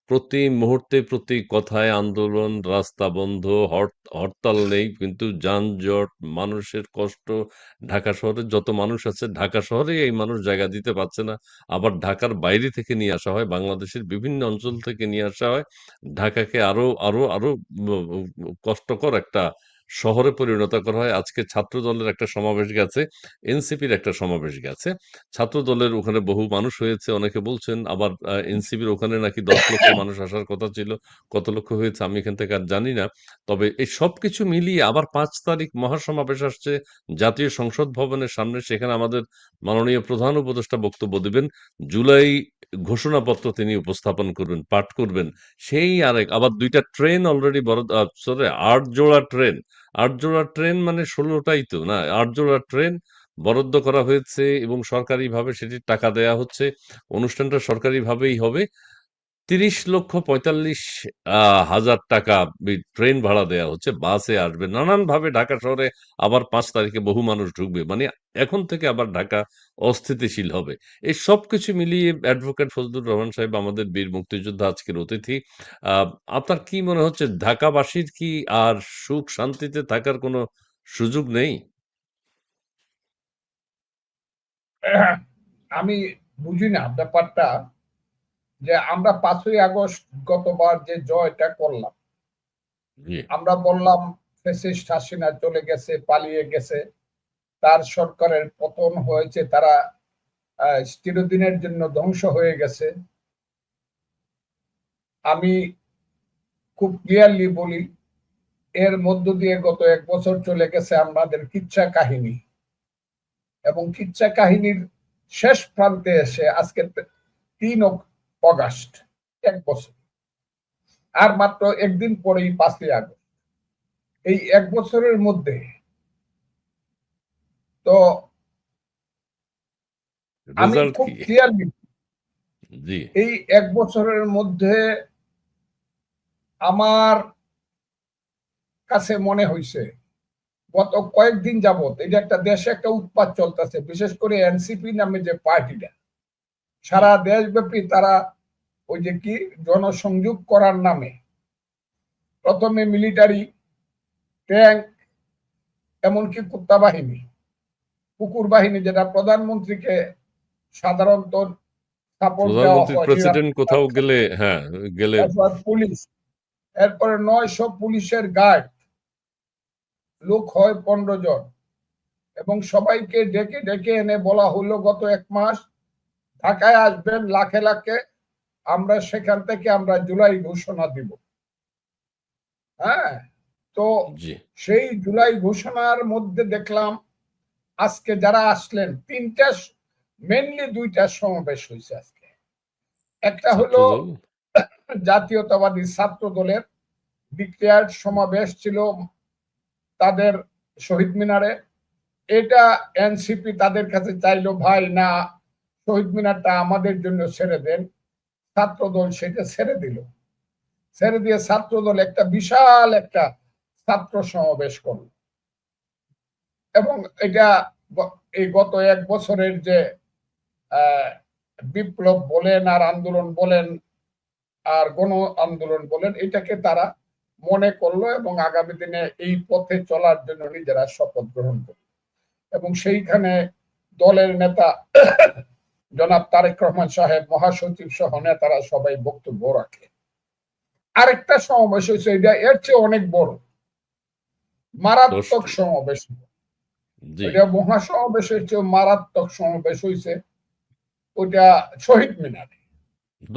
প্রতি মুহূর্তে প্রতি কথায় আন্দোলন, রাস্তা বন্ধ, হরতাল নেই কিন্তু যানজট, মানুষের কষ্ট। ঢাকা শহরে যত মানুষ আছে ঢাকা শহরেই এই মানুষ জায়গা দিতে পারছে না। আবার ঢাকার বাইরে থেকে নিয়ে আসা হয়, বাংলাদেশের বিভিন্ন অঞ্চল থেকে নিয়ে আসা হয়। ঢাকাকে আরো আরো আরো কষ্টকর একটা শহরে পরিণত করা হয়। আজকে ছাত্র দলের একটা সমাবেশ গেছে, এনসিপির একটা সমাবেশ গেছে। ছাত্র দলের ওখানে বহু মানুষ হয়েছে, অনেকে বলছেন। আবার এনসিপির ওখানে নাকি 10 লক্ষ মানুষ আসার কথা ছিল। কত লক্ষ হয়েছে আমি এখান থেকে আর জানি না। তবে এই সবকিছু মিলিয়ে আবার 5 তারিখ মহাসমাবেশ আসছে জাতীয় সংসদ ভবনের সামনে। সেখানে আমাদের মাননীয় প্রধান উপদেষ্টা বক্তব্য দেবেন। জুলাই ঘোষণাপত্র তিনি উপস্থাপন করবেন, পাঠ করবেন। সেই আরেক আবার 2টা ট্রেন অলরেডি বরাদ্দ, সরি 8 জোড়া ট্রেন। 8 জোড়া ট্রেন মানে 16টাই তো না, 8 জোড়া ট্রেন বরাদ্দ করা হয়েছে এবং সরকারিভাবে সেটির টাকা দেয়া হচ্ছে। অনুষ্ঠানটা সরকারিভাবেই হবে। 30,45,000 টাকা ট্রেন ভাড়া দেয়া হচ্ছে, বাসে আসবে নানানভাবে ঢাকা শহরে। আবার 5 তারিখে বহু মানুষ ঢুকবে, মানে এখন থেকে আবার ঢাকা অস্থিতিশীল হবে। এই সবকিছু মিলিয়ে অ্যাডভোকেট ফজলুর রহমান সাহেব আমাদের বীর মুক্তিযোদ্ধা আজকের অতিথি। আহ, আপনার কি মনে হচ্ছে ঢাকাবাসীর কি আর সুখ শান্তিতে থাকার কোনো সুযোগ নেই? আমি বুঝি না ব্যাপারটা, যে আমরা 5ই আগস্ট গতবার যে জয়টা করলাম, জি। আমরা বললাম ফ্যাসিস্ট হাসিনা চলে গেছে, পালিয়ে গেছে, তার সরকারের পতন হয়েছে, তারা চিরদিনের জন্য ধ্বংস হয়ে গেছে। আমি খুব ক্লিয়ারলি বলি, এর মধ্য দিয়ে গত 1 বছর চলে গেছে আমাদের কিচ্ছা কাহিনী, এবং কিচ্ছা কাহিনীর শেষ প্রান্তে এসে আজকে 3 আগস্ট, 1 বছর। আর মাত্র একদিন পরেই 5ই আগস্ট। এই 1 বছরের মধ্যে তো আমি রেজাল্ট খুব কি? ক্লিয়ারলি, জি। এই 1 বছরের মধ্যে আমার কাছে মনে হয়েছে গত কয়েকদিন যাবত এটা একটা দেশে একটা উৎপাত চলতেছে, বিশেষ করে এনসিপি নামে যে পার্টিটা সারা দেশব্যাপী তারা ওই যে কি জনসংযোগ করার নামে প্রথমে মিলিটারি, ট্যাঙ্ক, এমনকি কুত্তা বাহিনী, কুকুর বাহিনী, যেটা প্রধানমন্ত্রীকে সাধারণত সাপোর্ট দেওয়া প্রধানমন্ত্রী হয়, প্রেসিডেন্ট কোথাও গেলে, হ্যাঁ, গেলে এরপর পুলিশ, এরপরে 900 পুলিশের গার্ড, লোক হয় 15 জন, এবং সবাইকে ডেকে ডেকে এনে বলা হলো গত 1 মাস ঢাকায় আসবেন লাখে লাখে, আমরা সেখান থেকে আমরা জুলাই ঘোষণা দিব। হ্যাঁ, তো জি। সেই জুলাই ঘোষণার মধ্যে দেখলাম আজকে যারা আসলেন, মেনলি 2টা সমাবেশ হয়েছে আজকে। একটা হলো ছাত্রদল। জাতীয়তাবাদী ছাত্র দলের ডিক্লেয়ার্ড সমাবেশ ছিল তাদের শহীদ মিনারে। এটা এনসিপি তাদের কাছে চাইলো, ভাই না, শহীদ মিনারটা আমাদের জন্য ছেড়ে দেন। ছাত্র দল সেটা ছেড়ে দিল, ছেড়ে দিয়ে ছাত্র দল একটা বিশাল একটা ছাত্র সমাবেশ করল। এবং এটা এই গত 1 বছরের যে বিপ্লব বলেন আর আন্দোলন বলেন আর গণ আন্দোলন বলেন, এটাকে তারা মনে করলো এবং আগামী দিনে এই পথে চলার জন্য নিজেরা শপথ গ্রহণ করল। এবং সেইখানে দলের নেতা জনাব তারেক রহমান সাহেব, মহাসচিব সহ নেতারা সবাই বক্তব্য রাখে। আরেকটা সমাবেশ হয়েছে, এটা এর চেয়ে অনেক বড়, মারাত্মক সমাবেশ। ওইটা মহাসমাবেশের চেয়ে মারাত্মক সমাবেশ হয়েছে ওইটা শহীদ মিনারে।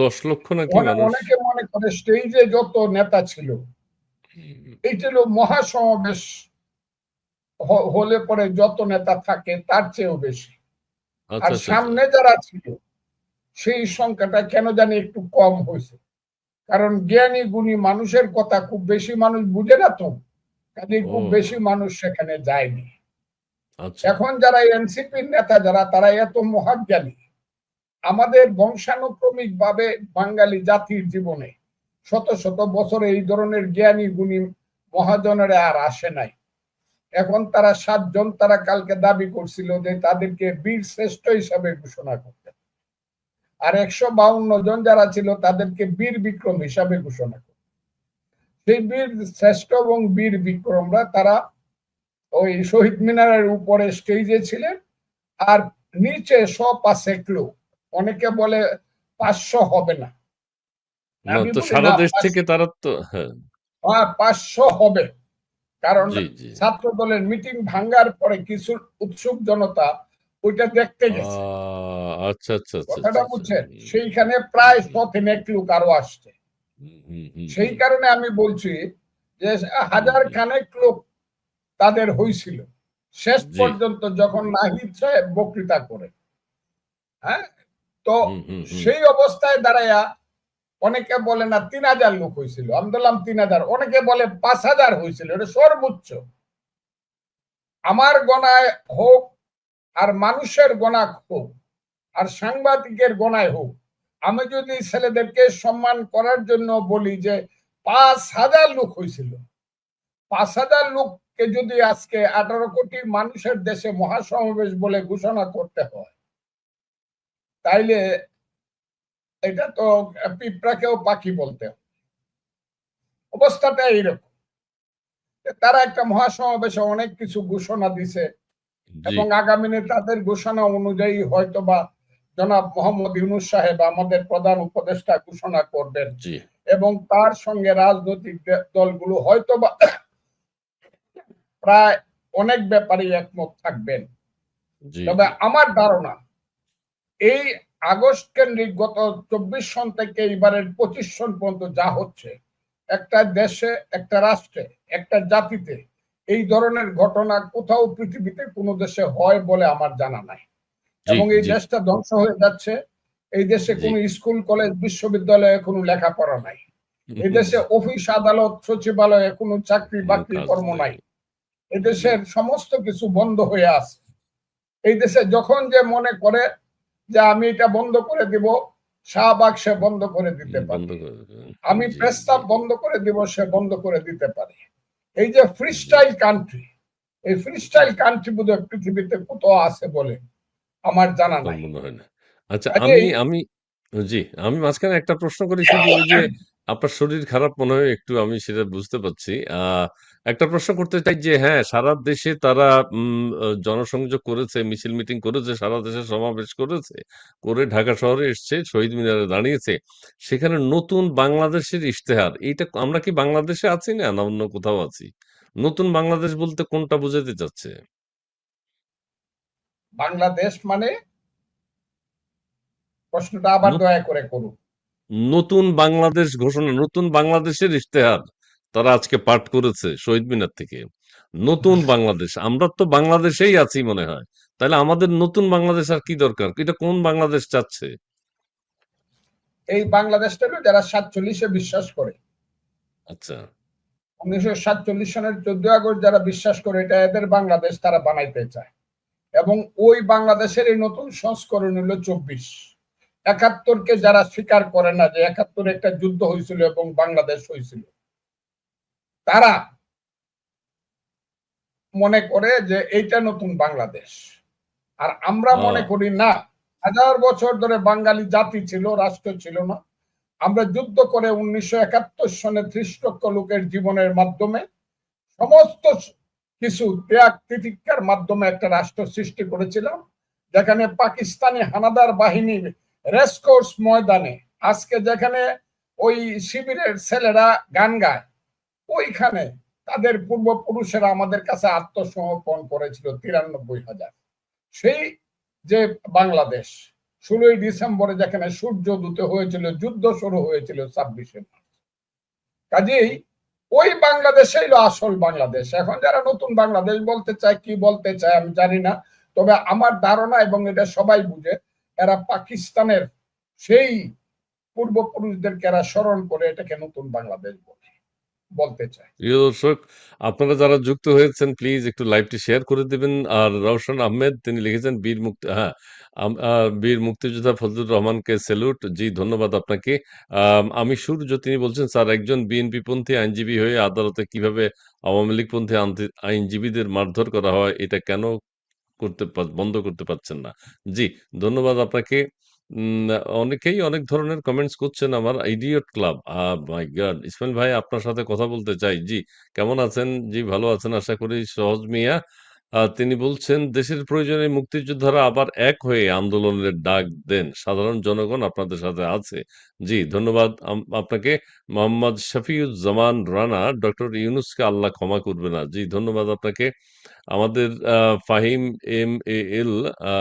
10 লক্ষ নাকি মানুষ? অনেকে মনে করে স্টেজে যত নেতা ছিল এইটা হলো মহাসমাবেশ হলে পরে যত নেতা থাকে তার চেয়েও বেশি। আর আচ্ছা আচ্ছা আচ্ছা। সামনে যারা ছিল সেই সংখ্যাটা কেন জানি একটু কম হয়েছে, কারণ জ্ঞানী গুণী মানুষের কথা খুব বেশি মানুষ বুঝে না, তো কাজে খুব বেশি ও মানুষ সেখানে যায়নি। আচ্ছা। এখন যারা এনসিপির নেতা যারা, তারা এত মহাজ্ঞানী, আমাদের বংশানুক্রমিক ভাবে বাঙালি জাতির জীবনে শত শত বছরে এই ধরনের জ্ঞানী গুণী মহাজনেরা আর আসে নাই। এখন তারা 7 জন, তারা কালকে দাবি করছিল যে তাদেরকে বীর শ্রেষ্ঠ হিসাবে ঘোষণা করতে। আর 152 জন যারা ছিল তাদেরকে বীর বিক্রম হিসাবে ঘোষণা করে। সেই বীর শ্রেষ্ঠ এবং বীর বিক্রমরা তারা ওই শহীদ মিনারের উপরে স্টেজে ছিলেন, আর নিচে 100 লোক, অনেকে বলে 500 হবে না, না আমি তো বলি সারা না, দেশ থেকে তারা তো, হ্যাঁ 500 হবে, কারণ জি জি ছাত্র দলের মিটিং ভাঙ্গার পরে কিছু উৎসুক জনতা ওইটা দেখতে গেছে। আচ্ছা আচ্ছা আচ্ছা আচ্ছা কথাটা আচ্ছা বুঝছেন? সেইখানে প্রায় হুম, 100 লোক আরো আসছে। হুম, হুম, হুম, সেই হুম, কারণে আমি বলছি যে হুম, 1000 লোক তাদের হয়েছিল শেষ জি পর্যন্ত যখন নাহিদ সাহেব বক্তৃতা করে। হ্যাঁ, তো হুম হুম হুম সেই অবস্থায় দাঁড়ায়া অনেকে বলে না 3000 লোক হয়েছিল, আমি বললাম 3000, অনেকে বলে 5000 হয়েছিল, এটা সর্বোচ্চ। আমার গণায় হোক আর মানুষের গণা হোক আর সাংবাদিকের গণায় হোক, আমি যদি ছেলেদেরকে সম্মান করার জন্য বলি যে 5000 লোক হয়েছিল, 5000 লোককে যদি আজকে 18 কোটি মানুষের দেশে মহাসমাবেশ বলে ঘোষণা করতে হয়, তাইলে এটা তো পিঁপড়াকেও পাখি বলতে হয়। অবস্থাটা এইরকম। তারা একটা মহাসমাবেশে অনেক কিছু ঘোষণা দিছে জি এবং আগামী দিনে তাদের ঘোষণা অনুযায়ী হয়তোবা জনাব মোহাম্মদ ইউনূস সাহেব আমাদের প্রধান উপদেষ্টা ঘোষণা করবেন জি এবং তার সঙ্গে রাজনৈতিক দলগুলো হয়তোবা প্রায় অনেক ব্যাপারে একমত থাকবেন। জি তবে জি আমার ধারণা এই আগস্ট কেন্দ্রিক গত 24 সন থেকে এবারের 25 সন পর্যন্ত যা হচ্ছে, একটা দেশে, একটা রাষ্ট্রে, একটা জাতিতে এই ধরনের ঘটনা কোথাও পৃথিবীতে কোনো দেশে হয় বলে আমার জানা নাই। জি এবং এই জি দেশটা ধ্বংস হয়ে যাচ্ছে। এই দেশে জি কোনো স্কুল কলেজ বিশ্ববিদ্যালয়ে কোনো লেখাপড়া নাই। এই দেশে অফিস আদালত সচিবালয়ে কোনো চাকরি কোনো বাকরি কাজ কর্ম নাই নাই। জি এদেশের সমস্ত কিছু বন্ধ হয়ে আছে। এই দেশে যখন যে মনে করে যে আমি এটা বন্ধ করে দিব, শাহবাগ সে বন্ধ করে দিতে বন্ধ পারে, করে দেবেন। আমি জি জি প্রস্তাব বন্ধ করে দিব, সে বন্ধ করে দিতে পারে। এই যে ফ্রি জি স্টাইল কান্ট্রি, এই ফ্রি স্টাইল কান্ট্রি বোধহয় পৃথিবীতে কোথাও আছে বলে আমার জানা আমার নাই। মনে হয় না। আচ্ছা আমি কাজেই আমি জি, আমি মাঝখানে একটা প্রশ্ন করি শুধু ওই যে আপনার শরীর খারাপ মনে হয় একটু আমি সেটা বুঝতে পারছি। একটা প্রশ্ন করতে চাই যে হ্যাঁ, সারা দেশে তারা জনসংযোগ করেছে, মিছিল মিটিং করেছে, সারা দেশে সমাবেশ করেছে। করে ঢাকা শহরে এসছে, শহীদ মিনারে দাঁড়িয়েছে। সেখানে নতুন বাংলাদেশের ইশতেহার, এইটা আমরা কি বাংলাদেশে আছি না অন্য কোথাও আছি? নতুন বাংলাদেশ বলতে কোনটা বোঝাতে চাচ্ছে? বাংলাদেশ মানে, প্রশ্নটা আবার দয়া করে করুন। নতুন বাংলাদেশ ঘোষণা, নতুন বাংলাদেশের ইশতেহার তারা আজকে পাঠ করেছে শহীদ মিনার থেকে। নতুন বাংলাদেশ, আমরা তো বাংলাদেশেই আছি মনে হয়। তাহলে আমাদের নতুন বাংলাদেশ আর কি দরকার? এটা কোন বাংলাদেশ চাচ্ছে? এই বাংলাদেশটা হলো যারা 47-এ বিশ্বাস করে, আচ্ছা 1947 সনের 14 আগস্ট যারা বিশ্বাস করে এটা এদের বাংলাদেশ তারা বানাইতে চায়। এবং ওই বাংলাদেশের এই নতুন সংস্করণ হলো 24। 71-কে যারা স্বীকার করে না যে 71-এ একটা যুদ্ধ হয়েছিল এবং বাংলাদেশ হয়েছিল, তারা মনে করে যে এইটা নতুন বাংলাদেশ। আর আমরা মনে আহ, করি না, 1000 বছর ধরে বাঙালি জাতি ছিল, রাষ্ট্র ছিল না। আমরা যুদ্ধ করে 1971 সনে 30 লক্ষ লোকের জীবনের মাধ্যমে সমস্ত কিছু ত্যাগ তিতিক্ষার মাধ্যমে একটা রাষ্ট্র সৃষ্টি করেছিলাম, যেখানে পাকিস্তানি হানাদার বাহিনীর রেসকোর্স ময়দানে আজকে যেখানে ওই শিবিরের ছেলেরা গান গায়, ওইখানে তাদের পূর্বপুরুষেরা আমাদের কাছে আত্মসমর্পণ করেছিল 93,000। সেই যে বাংলাদেশ 16ই ডিসেম্বরে যেখানে সূর্য উদিত হয়েছিল, যুদ্ধ শুরু হয়েছিল 26-এ মার্চ। কাজেই ওই বাংলাদেশেই আসল বাংলাদেশ। এখন যারা নতুন বাংলাদেশ বলতে চায়, কি বলতে চায় আমি জানি না। তবে আমার ধারণা, এবং এটা সবাই বুঝে, এরা পাকিস্তানের সেই পূর্বপুরুষদেরকে এরা স্মরণ করে এটাকে নতুন বাংলাদেশ বলতে চায়। প্রিয় দর্শক, আপনারা যারা যুক্ত হয়েছেন প্লিজ একটু লাইভটি শেয়ার করে দিবেন। আর রওশন আহমেদ তিনি লিখেছেন বীর মুক্তি, হ্যাঁ বীর মুক্তিযোদ্ধা ফজলুর রহমানকে স্যালুট। জি ধন্যবাদ আপনাকে। আমি সূর্য তিনি বলছেন স্যার একজন বিএনপি পন্থী আইনজীবী হয়ে আদালতে কিভাবে আওয়ামী লীগ পন্থী আইনজীবীদের মারধর করা হয় এটা কেন বন্ধ করতে পারছেন না? জি ধন্যবাদ আপনাকে। উম অনেকেই অনেক ধরনের কমেন্টস করছেন আমার ইডিয়ট ক্লাব। মাই গড! ইসমাইল ভাই আপনার সাথে কথা বলতে চাই। জি, কেমন আছেন? জি, ভালো আছেন আশা করি। সহজ মিয়া তিনি বলছেন, "দেশের প্রয়োজনে মুক্তিযোদ্ধারা আবার এক হয়ে আন্দোলনের ডাক দেন। সাধারণ জনগণ আপনাদের সাথে আছে।" জি, ধন্যবাদ আপনাকে। মোহাম্মদ শফিউজ্জামান রানা, "ডক্টর ইউনূসকে আল্লাহ ক্ষমা করবে না।" জি, ধন্যবাদ আপনাকে। আমাদের ফাহিম এম.এ.এল আ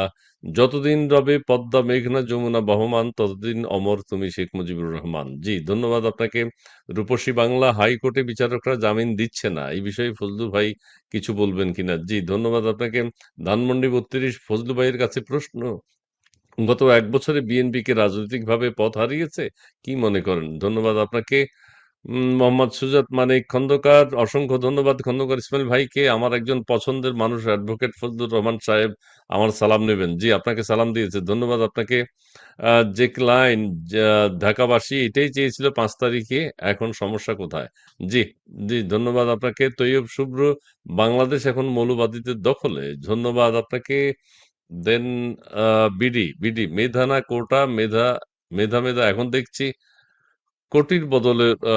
"যতদিন রবে পদ্মা, মেঘনা, যমুনা বহমান ততদিন অমর তুমি শেখ মুজিবুর রহমান।" জি, ধন্যবাদ আপনাকে। রূপসী বাংলা, "হাইকোর্টে বিচারকরা জামিন দিচ্ছে না। এই বিষয়ে ফজলু ভাই কিছু বলবেন কিনা?" জি, ধন্যবাদ আপনাকে। ধানমন্ডি ৩২ ফজলু ভাইয়ের কাছে প্রশ্ন, "গত ১ বছরে বিএনপি কি রাজনৈতিকভাবে পথ হারিয়েছে? কি মনে করেন?" ধন্যবাদ আপনাকে। মোহাম্মদ সুজাত মানিক খন্দকার, অসংখ্য ধন্যবাদ খন্দকার ইসমাইল ভাইকে। আমার একজন পছন্দের মানুষ অ্যাডভোকেট ফজলুর রহমান সাহেব আমার সালাম নেবেন। জি, আপনাকে সালাম দিয়েছে। ধন্যবাদ আপনাকে। জেকলাইন, যা ঢাকাবাসী এটাই চেয়েছিল ৫ তারিখে, এখন সমস্যা কোথায়? জি, জি, ধন্যবাদ আপনাকে। তৈয়ব শুভ্র, "বাংলাদেশ এখন মৌলবাদীদের দখলে।" ধন্যবাদ আপনাকে। দেন বিডি, "মেধা না কোটা, মেধা এখন দেখছি কোটির বদলে আ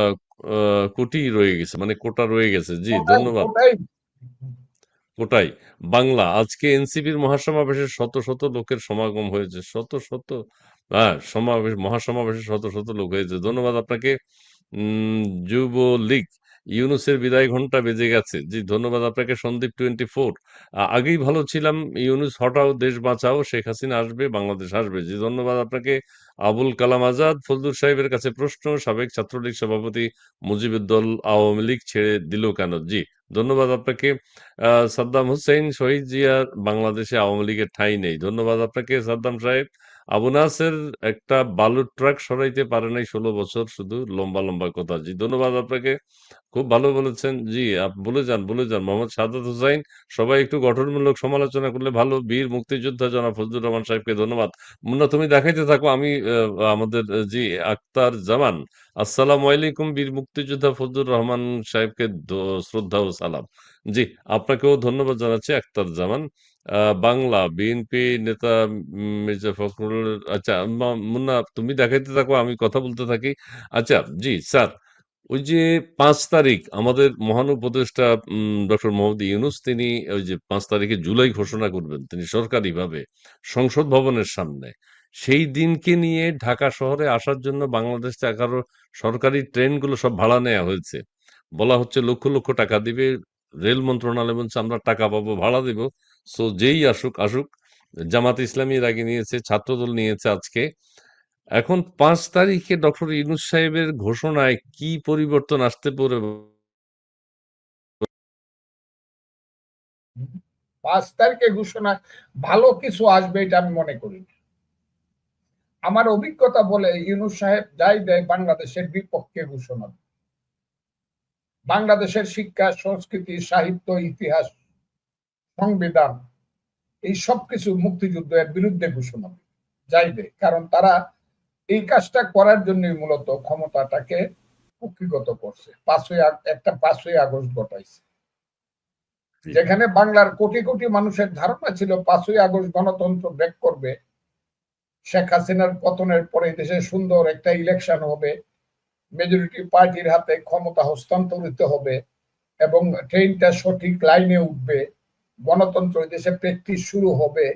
আ কোটি রয়ে গেছে। মানে কোটা রয়ে গেছে।" জি, ওটাই ধন্যবাদ। ওটাই কোটাই। বাংলা, "আজকে এনসিপির মহাসমাবেশে শত, শত লোকের সমাগম হয়েছে।" শত, শত মহাসমাবেশে শত, শত লোক হয়েছে। ধন্যবাদ আপনাকে। উম যুবলীগ, "ইউনূসের বিদায় ঘণ্টা বেজে গেছে।" জি, ধন্যবাদ আপনাকে। সন্দীপ 24, আগেই ভালো ছিলাম, ইউনূস হটাও, দেশ বাঁচাও, শেখ হাসিনা আসবে, বাংলাদেশ আসবে।" জি, ধন্যবাদ আপনাকে। আবুল কালাম আজাদ, "ফজলুর সাহেবের কাছে প্রশ্ন, সাবেক ছাত্রলীগ সভাপতি মুজিবের দল আওয়ামী লীগ ছেড়ে দিল কেন?" জি, ধন্যবাদ আপনাকে। সাদ্দাম হুসাইন, "শহীদ জিয়ার বাংলাদেশে আওয়ামী লীগের ঠাঁই নেই।" ধন্যবাদ আপনাকে সাদ্দাম সাহেব। আবু নাসের, "একটা বালুর ট্রাক সরাইতে পারে নাই ১৬ বছর, শুধু লম্বা, লম্বা কথা।" জি, ধন্যবাদ আপনাকে। খুব ভালো বলেছেন। জি, বলে যান, বলে যান। মোহাম্মদ সাদাত হোসাইন, "সবাই একটু গঠনমূলক সমালোচনা করলে ভালো। বীর মুক্তিযোদ্ধা জনাব ফজলুর রহমান সাহেবকে ধন্যবাদ।" মুন্না তুমি দেখাইতে থাকো। আমি আমাদের জি, আক্তার জামান, "আসসালামু আলাইকুম, বীর মুক্তিযোদ্ধা ফজলুর রহমান সাহেবকে শ্রদ্ধা ও সালাম।" জি, আপনাকেও ধন্যবাদ জানাচ্ছি আক্তার জামান। বাংলা, বিএনপি নেতা মির্জা ফখরুল, আচ্ছা মুন্না তুমি দেখাইতে থাকো, আমি কথা বলতে থাকি। আচ্ছা, জি স্যার, ওই যে ৫ তারিখ আমাদের মহান উপদেষ্টা ডক্টর মোহাম্মদ ইউনূস তিনি ওই যে ৫ তারিখে জুলাই ঘোষণা করবেন তিনি সরকারিভাবে সংসদ ভবনের সামনে। সেই দিনকে নিয়ে ঢাকা শহরে আসার জন্য বাংলাদেশ থেকে ১১ সরকারি ট্রেনগুলো সব ভাড়া নেয়া হয়েছে। বলা হচ্ছে লক্ষ, লক্ষ টাকা দিবে। রেল মন্ত্রণালয় বলছে আমরা টাকা পাবো, ভাড়া দিব। সো যেই আসুক, আসুক। জামাত ইসলামী এর আগে নিয়েছে, ছাত্রদল নিয়েছে আজকে। এখন ৫ তারিখে ডক্টর ইউনূস সাহেবের ঘোষণায় কি পরিবর্তন আসতে পারে? ৫ তারিখে ঘোষণা ভালো কিছু আসবে এটা আমি মনে করি না। আমার অভিজ্ঞতা বলে ইউনূস সাহেব যাই দেয় বাংলাদেশের বিপক্ষে ঘোষণা দেয়। বাংলাদেশের শিক্ষা, সংস্কৃতি, সাহিত্য, ইতিহাস, সংবিধান এই সবকিছু মুক্তিযুদ্ধের বিরুদ্ধে ঘোষণা দেয়। যাই দেয়। কারণ তারা এই কাজটা করার জন্যই মূলত ক্ষমতাটাকে কুক্ষিগত করছে। ৫ই আগস্ট ঘটাইছে। জি, যেখানে বাংলার কোটি, কোটি মানুষের ধারণা ছিল ৫ই আগস্ট গণতন্ত্র ব্যাক করবে। শেখ হাসিনার পতনের পরে দেশে সুন্দর একটা ইলেকশন হবে। মেজরিটি পার্টির হাতে ক্ষমতা হস্তান্তরিত হবে এবং ট্রেনটা সঠিক লাইনে উঠবে। গণতন্ত্র দেশে প্র্যাকটিস শুরু হবে।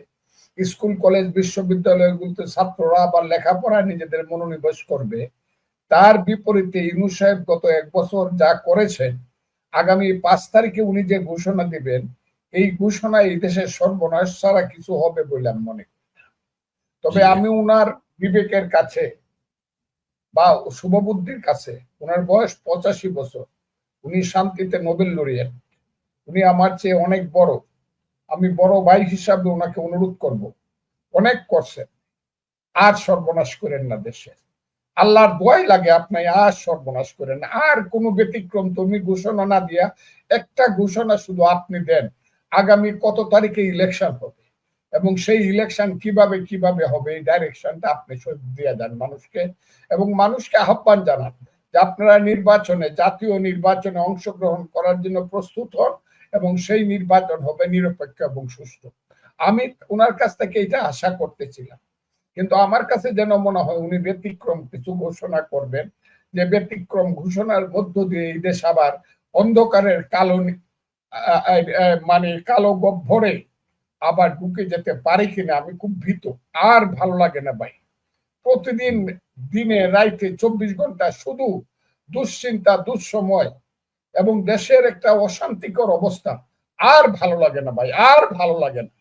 স্কুল, কলেজ, বিশ্ববিদ্যালয়গুলোতে ছাত্ররা আবার লেখাপড়ায় নিজেদের মনোনিবেশ করবে। তার বিপরীতে ইউনূস সাহেব গত ১ বছর যা করেছেন, আগামী ৫ তারিখে উনি যে ঘোষণা দিবেন, এই ঘোষণা এই দেশের সর্বনাশ ছাড়া কিছু হবে বলে আমি মনে করি। জি, তবে আমি উনার বিবেকের কাছে বা শুভবুদ্ধির কাছে, উনার বয়স ৮৫ বছর, উনি শান্তিতে নোবেল লরিয়েট, উনি আমার চেয়ে অনেক বড়। আমি বড় ভাই হিসাবে ওনাকে অনুরোধ করব, অনেক করছেন, আর সর্বনাশ করেন না দেশে। আল্লাহর দোয়াই লাগে আপনি আর সর্বনাশ করেন। আর কোন ব্যতিক্রম তুমি ঘোষণা না দিয়া একটা ঘোষণা শুধু আপনি দেন। আগামী কত তারিখে ইলেকশন হবে এবং সেই ইলেকশন কিভাবে কিভাবে হবে এই ডাইরেকশনটা আপনি দিয়ে দেন মানুষকে এবং মানুষকে আহ্বান জানান যে আপনারা নির্বাচনে, জাতীয় নির্বাচনে অংশগ্রহণ করার জন্য প্রস্তুত হন এবং সেই নির্বাচন হবে নিরপেক্ষ এবং সুষ্ঠু। আমি ওনার কাছ থেকে এটা আশা করতেছিলাম। কিন্তু আমার কাছে যেন মনে হয় উনি ব্যতিক্রম কিছু ঘোষণা করবেন, যে ব্যতিক্রম ঘোষণার মধ্য দিয়ে এই দেশ আবার অন্ধকারের কালো মানে কালো গহ্বরে আবার ঢুকে যেতে পারি কিনা আমি খুব ভীত। আর ভালো লাগে না ভাই, প্রতিদিন দিনে রাইতে 24 ঘন্টা শুধু দুশ্চিন্তা, দুঃসময় এবং দেশের একটা অশান্তিকর অবস্থা। আর ভালো লাগে না ভাই, আর ভালো লাগে না।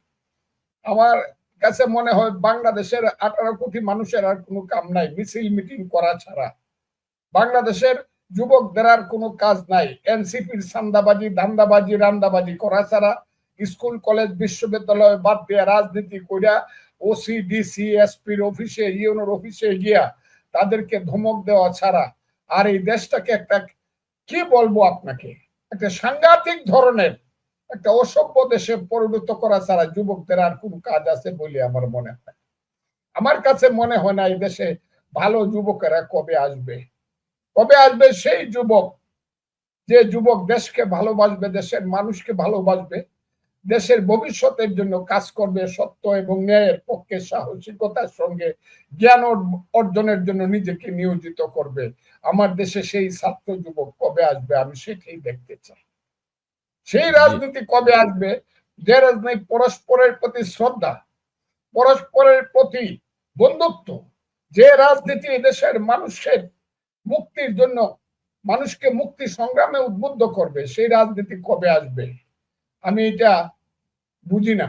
আমার কাছে মনে হয় বাংলাদেশের 18 কোটি মানুষের আর কোনো কাম নাই মিছিল মিটিং করা ছাড়া। বাংলাদেশের যুবকদের আর কোনো কাজ নাই এনসিপির সান্দাবাজি, ধান্দাবাজি, রান্দাবাজি করা ছাড়া। স্কুল, কলেজ, বিশ্ববিদ্যালয় বাদ দিয়ে রাজনীতি কইরা ওসি, ডিসি, এসপির অফিসে, ইউনোর অফিসে গিয়া তাদেরকে ধমক দেওয়া ছাড়া আর এই দেশটাকে একটা, কি বলবো আপনাকে, একটা সাংঘাতিক ধরনের একটা অসভ্য দেশে পরিণত করা ছাড়া যুবকদের আর কোন কাজ আছে বলে আমার মনে হয়। আমার কাছে মনে হয় না এই দেশে ভালো যুবকেরা কবে আসবে। কবে আসবে সেই যুবক, যে যুবক দেশকে ভালোবাসবে, দেশের মানুষকে ভালোবাসবে, দেশের ভবিষ্যতের জন্য কাজ করবে, সত্য এবং ন্যায়ের পক্ষে সাহসিকতার সঙ্গে জ্ঞান অর্জনের জন্য নিজেকে নিয়োজিত করবে। আমার দেশে সেই ছাত্র যুবক কবে আসবে আমি সেটাই দেখতে চাই। সেই রাজনীতি কবে আসবে যে রাজনীতি পরস্পরের প্রতি শ্রদ্ধা, পরস্পরের প্রতি বন্ধুত্ব, যে রাজনীতি দেশের মানুষের মুক্তির জন্য মানুষকে মুক্তি সংগ্রামে উদ্বুদ্ধ করবে, সেই রাজনীতি কবে আসবে আমি এটা বুঝি না।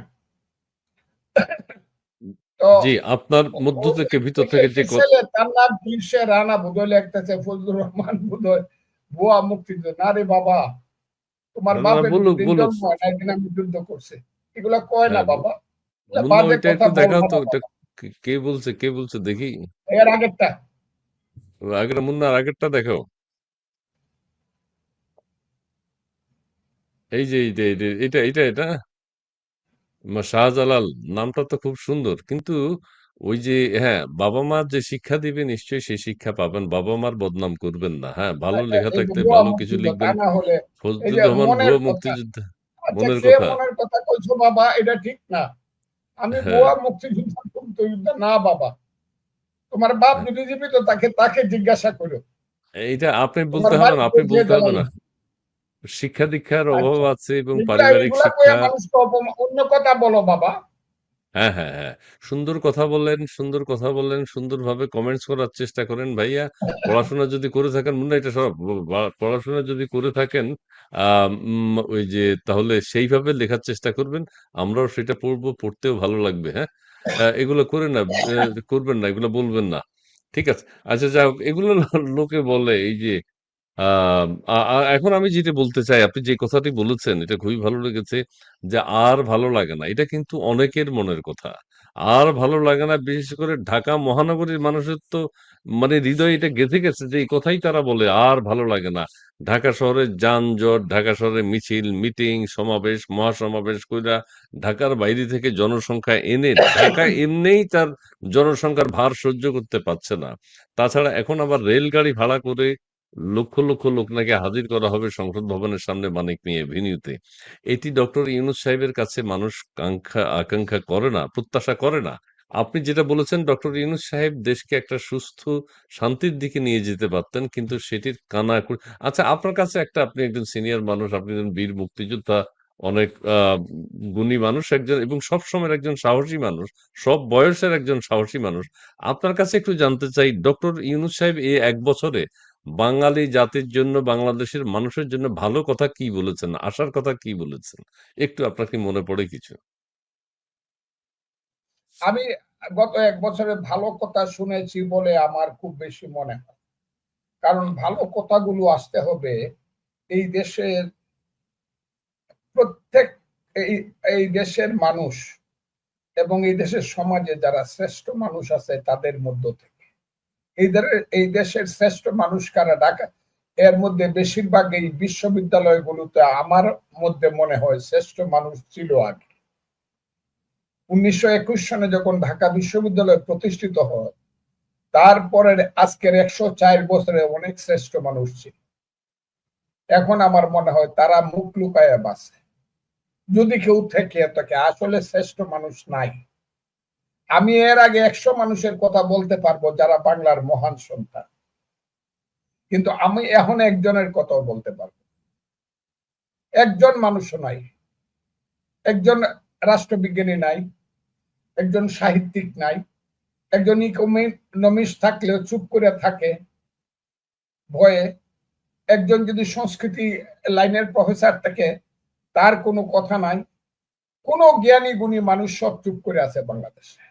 তো জি, আপনার মধ্য থেকে ভিতর থেকে যে ছেলে তার নাম তিরশে রানা বোধহয় লিখতেছে, ফজলুর রহমান বোধহয় ভুয়া মুক্তিযুদ্ধ। না রে বাবা, তোমার বাপের বলুক যেদিন বলুক। জন্ম হয় না একদিন আমি যুদ্ধ করছে, এগুলা কয় না হ্যাঁ, বাবা, মুন্না বাজে ওইটা কথা একটু দেখাও বলবো তো, না ওইটা বাবা। কে বলছে দেখি। এর আগেরটা আগের মুন্নার আগেরটা দেখাও। এই যে এটা শাহজালাল নামটা তো খুব সুন্দর, কিন্তু ওই যে, হ্যাঁ, বাবা মা যে শিক্ষা দিবে নিশ্চয়ই সেই শিক্ষা পাবেন, বাবা মার বদনাম করবেন না। হ্যাঁ, ভালো লেখা এই যে থাকতে ভুয়া ভালো কিছু মুক্তিযুদ্ধ, তা লিখবেন। না হলে এই ফজলুর যে রহমান মনের ভুয়া কথা। মুক্তিযোদ্ধা, আচ্ছা, মনের কে কথা। মনের কথা কইছো বাবা, এটা ঠিক না। আমি হ্যাঁ, ভুয়া মুক্তিযোদ্ধা না বাবা। তোমার বাপ হ্যাঁ, যদি জীবিত তাকে জিজ্ঞাসা করো। এইটা আপনি তোমার বলতে হবে বাড়ি না, আপনি যে বলতে হবে জ্বালাইল। না। শিক্ষা দীক্ষার অভাব আচ্ছা, আছে এবং এগুলা পারিবারিক এগুলা কইয়া শিক্ষা। মানুষকে অন্য কথা বলো বাবা। হ্যাঁ, হ্যাঁ, হ্যাঁ। সুন্দর কথা বললেন, সুন্দরভাবে কমেন্টস করার চেষ্টা করেন ভাইয়া। পড়াশোনা যদি করে থাকেন, মনে হয় এটা সব পড়াশোনা যদি করে থাকেন, ওই যে তাহলে সেইভাবে লেখার চেষ্টা করবেন। আমরাও সেটা পড়বো, পড়তেও ভালো লাগবে, হ্যাঁ? এগুলো করে না, করবেন না, এগুলো বলবেন না। ঠিক আছে? আচ্ছা, যাই হোক, এগুলো লোকে বলে এই যে এখন আমি যেটা বলতে চাই, আপনি যে কথাটি বলেছেন এটা খুবই ভালো লেগেছে, যে আর ভালো লাগে না। এটা কিন্তু অনেকের মনের কথা। আর ভালো লাগে না, বিশেষ করে ঢাকা মহানগরীর মানুষের তো মানে হৃদয়ে এটা গেঁথে গেছে যে এই কথাই তারা বলে, আর ভালো লাগে না। ঢাকা শহরের যানজট, ঢাকা শহরে মিছিল, মিটিং, সমাবেশ, মহাসমাবেশ কইরা ঢাকার বাইরে থেকে জনসংখ্যা এনে ঢাকা এমনিই তার জনসংখ্যার ভার সহ্য করতে পারছে না। তাছাড়া এখন আবার রেলগাড়ি ভাড়া করে লক্ষ লোক নাকি হাজির করা হবে সংসদ ভবনের সামনে মানিক মিয়া এভিনিউতে। এটি ডক্টর ইউনূস সাহেবের কাছে মানুষ আকাঙ্ক্ষা করে না, প্রত্যাশা করে না। আপনি যেটা বলেছেন, ডক্টর ইউনূস সাহেব দেশকে একটা সুস্থ শান্তির দিকে নিয়ে যেতে পারতেন, কিন্তু সেটির আচ্ছা, আপনার কাছে একটা, আপনি একজন সিনিয়র মানুষ, আপনি একজন বীর মুক্তিযোদ্ধা, অনেক গুণী মানুষ একজন, এবং সব সময়ের একজন সাহসী মানুষ, সব বয়সের একজন সাহসী মানুষ। আপনার কাছে একটু জানতে চাই, ডক্টর ইউনূস সাহেব এই 1 বছরে বাঙালি জাতির জন্য, বাংলাদেশের মানুষের জন্য ভালো কথা কি বলেছেন, আশার কথা কি বলেছেন? একটু আপনার কি মনে পড়ে কিছু? আমি গত 1 বছরে ভালো কথা শুনেছি বলে আমার খুব বেশি মনে হয়। কারণ ভালো কথাগুলো আসতে হবে এই দেশের প্রত্যেক এই এই দেশের মানুষ এবং এই দেশের সমাজে যারা শ্রেষ্ঠ মানুষ আছে তাদের মধ্য থেকে। এই দেশের শ্রেষ্ঠ মানুষ কারা? ঢাকা এর মধ্যে বেশিরভাগ এই বিশ্ববিদ্যালয়গুলোতে আমার মধ্যে মনে হয় শ্রেষ্ঠ মানুষ ছিল আগে। 1921 সনে যখন ঢাকা বিশ্ববিদ্যালয় প্রতিষ্ঠিত হয়, তারপরে আজকের 104 বছরে অনেক শ্রেষ্ঠ মানুষ ছিল। এখন আমার মনে হয় তারা মুখ লুকায়া বাঁচে, যদি কেউ থেকে থাকে। আসলে শ্রেষ্ঠ মানুষ নাই। আমি এর আগে 100 মানুষের কথা বলতে পারবো যারা বাংলার মহান সন্তান, কিন্তু আমি এখন একজনের কথাও বলতে পারবো। একজন মানুষও নাই, একজন রাষ্ট্রবিজ্ঞানী নাই, একজন সাহিত্যিক নাই, একজন ইকোনমিস্ট থাকলেও চুপ করে থাকে ভয়ে, একজন যদি সংস্কৃতি লাইনের প্রফেসর থাকে তার কোনো কথা নাই, কোন জ্ঞানী গুণী মানুষ সব চুপ করে আছে বাংলাদেশে,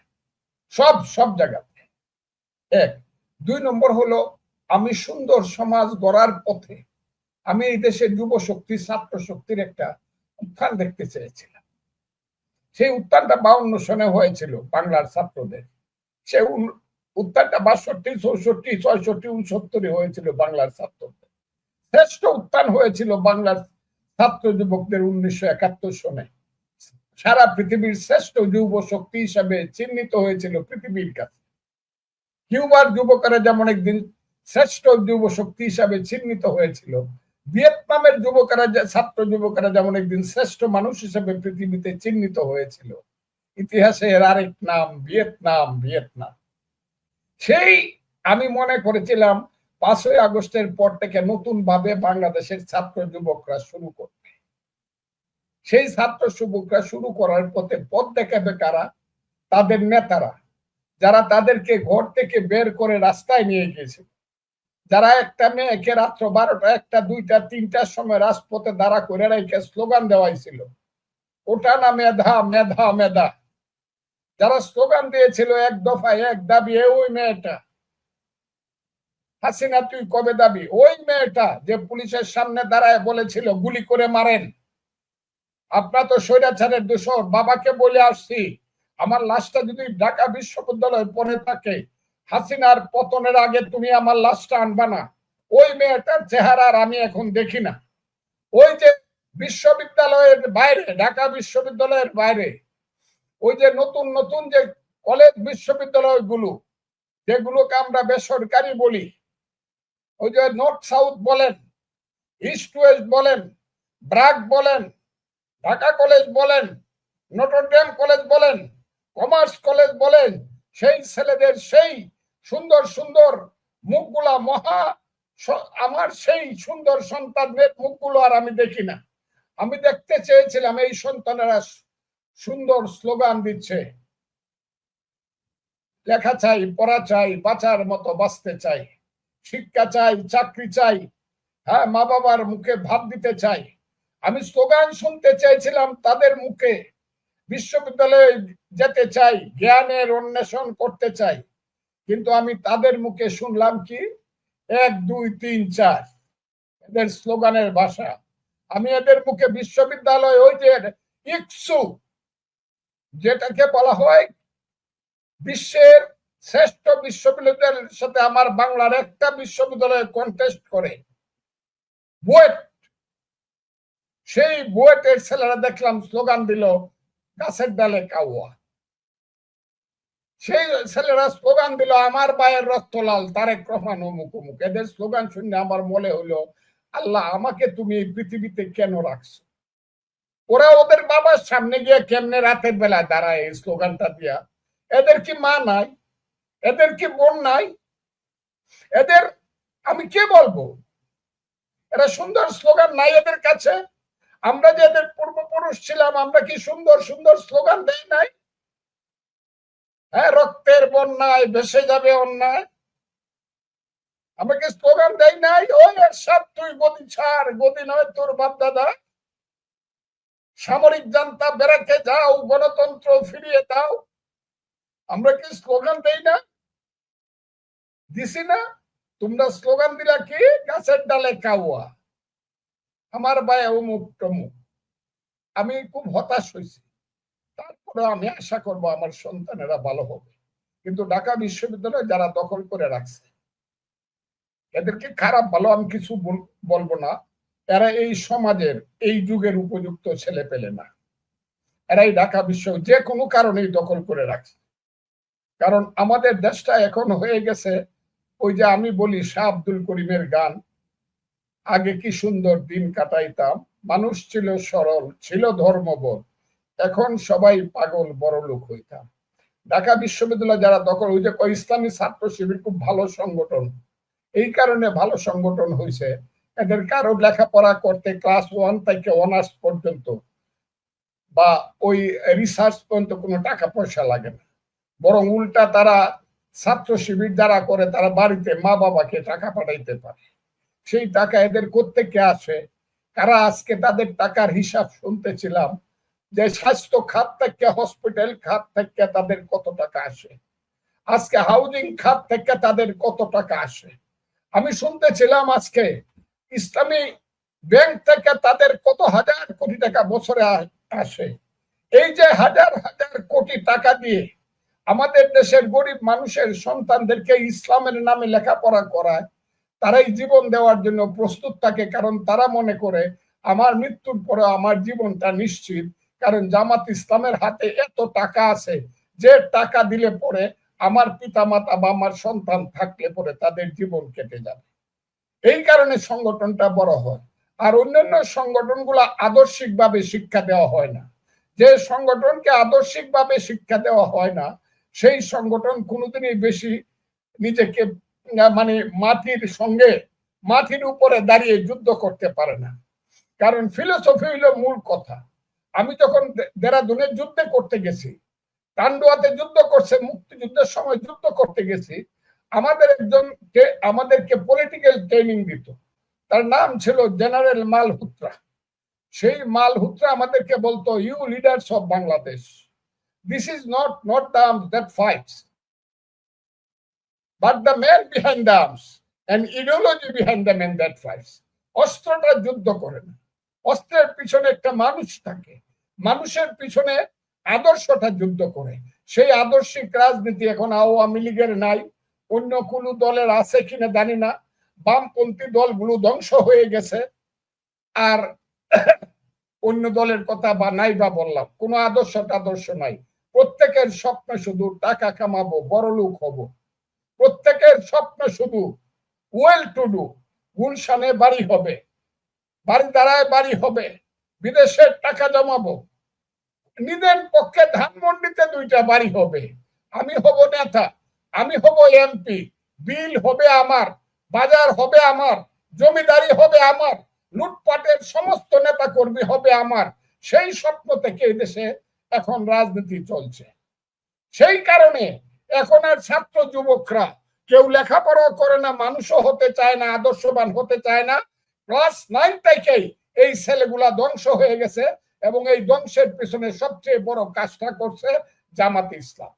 সব জায়গাতে। এক। 2 নম্বর হলো, আমি সুন্দর সমাজ গড়ার পথে আমি এই দেশের যুব শক্তি ছাত্র শক্তির একটা উত্থান দেখতে চেয়েছিলাম। সেই উত্থানটা 52 সনে হয়েছিল বাংলার ছাত্রদের। সে উত্থানটা 62, 64, 66, 69 হয়েছিল বাংলার ছাত্রদের। শ্রেষ্ঠ উত্থান হয়েছিল বাংলার ছাত্র যুবকদের 1971 সনে। সারা পৃথিবীর শ্রেষ্ঠ যুব শক্তি হিসাবে চিহ্নিত হয়েছিল পৃথিবীর কাছে। কিউবার যুবকেরা যেমন একদিন শ্রেষ্ঠ যুব শক্তি হিসাবে চিহ্নিত হয়েছিল, ভিয়েতনামের যুবকেরা, ছাত্র যুবকেরা যেমন একদিন শ্রেষ্ঠ মানুষ হিসেবে পৃথিবীতে চিহ্নিত হয়েছিল। ইতিহাসে এর আরেক নাম ভিয়েতনাম। সেই আমি মনে করেছিলাম 5ই আগস্টের পর থেকে নতুন ভাবে বাংলাদেশের ছাত্র যুবকরা শুরু করবে। সেই ছাত্র যুবকরা শুরু করার পথে পথ দেখাবে কারা? তাদের নেতারা, যারা তাদেরকে ঘর থেকে বের করে রাস্তায় নিয়ে গিয়েছিল, যারা একটা মেয়েকে রাত্র 12টা, 1টা, 2টা, 3টার সময় রাজপথে দাঁড়া করে রেখে স্লোগান দেওয়াইছিল, ওটা না মেধা মেধা মেধা। যারা স্লোগান দিয়েছিল 1 দফায় 1 দাবি, ওই মেয়েটা হাসিনা তুই কবে দাবি, ওই মেয়েটা যে পুলিশের সামনে দাঁড়ায় বলেছিল গুলি করে মারেন, আপনার তো স্বৈরাচারের দোষর, বাবাকে বলে আসছি আমার লাশটা যদি ঢাকা বিশ্ববিদ্যালয়ে পড়ে থাকে হাসিনার পতনের আগে তুমি আমার লাশটা আনবা না। ওই মেয়েটার চেহারা আর আমি এখন দেখি না। ওই যে বিশ্ববিদ্যালয়ের বাইরে, ঢাকা বিশ্ববিদ্যালয়ের বাইরে ওই যে নতুন নতুন যে কলেজ বিশ্ববিদ্যালয় গুলো, যেগুলোকে আমরা বেসরকারি বলি, ওই যে নর্থ সাউথ বলেন, ইস্ট ওয়েস্ট বলেন, ব্র্যাক বলেন, ঢাকা কলেজ বলেন, নটরডেম কলেজ বলেন, কমার্স কলেজ বলেন, সেই ছেলেদের সেই সুন্দর সুন্দর মুখগুলা আমার সেই সুন্দর সন্তানদের মুখগুলো আর আমি দেখি না। আমি দেখতে চেয়েছিলাম এই সন্তানেরা সুন্দর স্লোগান দিচ্ছে, লেখা চাই, পড়া চাই, বাঁচার মতো বাঁচতে চাই, শিক্ষা চাই, চাকরি চাই, হ্যাঁ, মা বাবার মুখে ভাত দিতে চাই। আমি স্লোগান শুনতে চেয়েছিলাম তাদের মুখে, বিশ্ববিদ্যালয়ে যেতে চাই, জ্ঞানের অন্বেষণ করতে চাই, কিন্তু আমি তাদের মুখে শুনলাম কি 1 2 3 4 এদের স্লোগানের ভাষা। আমি এদের মুখে বিশ্ববিদ্যালয়, ওই যে ইকসু যেটাকে বলা হয় বিশ্বের শ্রেষ্ঠ বিশ্ববিদ্যালয়ের সাথে আমার বাংলার একটা বিশ্ববিদ্যালয়ে কন্টেস্ট করে, বুয়েট, সেই বুয়েটের ছেলেরা দেখলাম স্লোগান দিল গাছের ডালে কাউয়া। সেই ছেলেরা স্লোগান দিল আমার ভাইয়ের রক্ত লাল, তারেক রহমান অমুক অমুক। এদের স্লোগান শুনে আমার মনে হলো আল্লাহ আমাকে তুমি এই পৃথিবীতে কেন রাখছো? ওরা ওদের বাবার সামনে গিয়ে কেমনে রাতের বেলায় দাঁড়ায় এই স্লোগানটা দিয়া? এদের কি মা নাই? এদের কি বোন নাই? এদের আমি কে বলবো? এরা সুন্দর স্লোগান নাই এদের কাছে? আমরা যে এদের পূর্বপুরুষ ছিলাম, আমরা কি সুন্দর সুন্দর স্লোগান দেই নাই? হ্যাঁ, রক্তের বন্যায় ভেসে যাবে অন্যায়, আমরা কি স্লোগান দেই নাই? ওই এরশাদ তুই গদি ছাড়, গদি নয় তোর বাপ দাদা, সামরিক জান্তা বেড়াকে যাও, গণতন্ত্র ফিরিয়ে দাও, আমরা কি স্লোগান দেই না? দিছি না? তোমরা স্লোগান দিলা কি গাছের ডালে কাউয়া, আমার ভাই অমুক তমুক। আমি খুব হতাশ হয়েছি। তারপরে আমি আশা করব আমার সন্তানেরা ভালো হবে। কিন্তু ঢাকা বিশ্ববিদ্যালয় যারা দখল করে রাখছে, এদেরকে খারাপ ভালো আমি কিছু বলবো না, এরা এই সমাজের এই যুগের উপযুক্ত ছেলে পেলে না। এরাই ঢাকা বিশ্ব যে কোনো কারণেই দখল করে রাখছে। কারণ আমাদের দেশটা এখন হয়ে গেছে ওই যে আমি বলি শাহ আব্দুল করিমের গান, আগে কি সুন্দর দিন কাটাইতাম, মানুষ ছিল সরল, ছিল ধর্মবোধ, এখন সবাই পাগল বড়লোক হইতাম। ঢাকা বিশ্ববিদ্যালয় যারা দখল, ওই যে ইসলামী ছাত্র শিবির খুব ভালো সংগঠন, এই কারণে ভালো সংগঠন হয়েছে, এদের কারো লেখাপড়া করতে ক্লাস 1 থেকে অনার্স পর্যন্ত বা ওই রিসার্চ পর্যন্ত কোনো টাকা পয়সা লাগে না, বরং উল্টা তারা ছাত্র শিবির যারা করে তারা বাড়িতে মা বাবাকে টাকা পাঠাইতে পারে। সেই টাকা এদের কোত্থেকে আসে? কারা আজকে তাদের টাকার হিসাব শুনতেছিলাম যে স্বাস্থ্য খাত থেকে, হসপিটাল খাত থেকে তাদের কত টাকা আসে, আজকে হাউজিং খাত থেকে তাদের কত টাকা আসে। আমি শুনতেছিলাম আজকে ইসলামী ব্যাংক থেকে তাদের কত হাজার কোটি টাকা বছরে আসে। এই যে হাজার হাজার কোটি টাকা দিয়ে আমাদের দেশের গরিব মানুষের সন্তানদেরকে ইসলামের নামে লেখাপড়া করায়, তারাই জীবন দেওয়ার জন্য প্রস্তুত থাকে, কারণ তারা মনে করে আমার মৃত্যুর পরে আমার জীবনটা নিশ্চিত, কারণ জামাত ইসলামের হাতে এত টাকা আছে যে টাকা দিলে পরে আমার পিতামাতা বা আমার সন্তান থাকলে পরে তাদের জীবন কেটে যাবে। এই কারণে সংগঠনটা বড় হয়। আর অন্যান্য সংগঠনগুলো আদর্শিকভাবে শিক্ষা দেওয়া হয় না। যে সংগঠনকে আদর্শিকভাবে শিক্ষা দেওয়া হয় না, সেই সংগঠন কোনোদিনই বেশি নিজেকে মানে মাটির উপরে দাঁড়িয়ে যুদ্ধ করতে পারে না। কারণ ফিলোসফি হইল মূল কথা। আমি যখন দেরাদুনের যুদ্ধে করতে গেছি, টান্ডুয়াতে যুদ্ধ করছে, মুক্তিযুদ্ধের সময় যুদ্ধ করতে গেছি, আমাদেরকে পলিটিক্যাল ট্রেনিং দিত, তার নাম ছিল জেনারেল মালহোত্রা। সেই মালহোত্রা আমাদেরকে বলতো, you leaders of Bangladesh, this is not the arms that fights, but the man behind the arms and ideology behind the man that fights. অস্ত্রটা যুদ্ধ করে না, অস্ত্রের পিছনে একটা মানুষ থাকে, মানুষের পিছনে আদর্শটা যুদ্ধ করে। সেই আদর্শিক রাজনীতি এখন আওয়ামী লীগের নাই, অন্য কোন দলের আছে কিনা জানি না, বামপন্থী দলগুলো ধ্বংস হয়ে গেছে। আর অন্য দলের কথা বা নাই বা বললাম, কোন আদর্শ নাই। প্রত্যেকের স্বপ্ন শুধু টাকা কামাবো, বড় লোক হব। প্রত্যেকের স্বপ্ন শুধু ওয়েল টু ডু, গুলশানে বাড়ি হবে, বাড়ি দাঁড়ায় বাড়ি হবে, বিদেশের টাকা জমাবো, নিজের পক্ষে ধানমন্ডিতে 2টা বাড়ি হবে, আমি হব নেতা, আমি হব এমপি, বিল হবে আমার, বাজার হবে আমার, জমিদারি হবে আমার, লুটপাটের সমস্ত নেতা কর্মী হবে আমার। সেই স্বপ্ন থেকে এই দেশে এখন রাজনীতি চলছে। সেই কারণে এখন আর ছাত্র যুবকরা কেউ লেখাপড়া করে না, মানুষও হতে চায় না, আদর্শবান হতে চায় না। ক্লাস 9 থেকেই এই ছেলেগুলা ধ্বংস হয়ে গেছে, এবং এই ধ্বংসের পিছনে সবচেয়ে বড় কাজটা করছে জামাতে ইসলাম।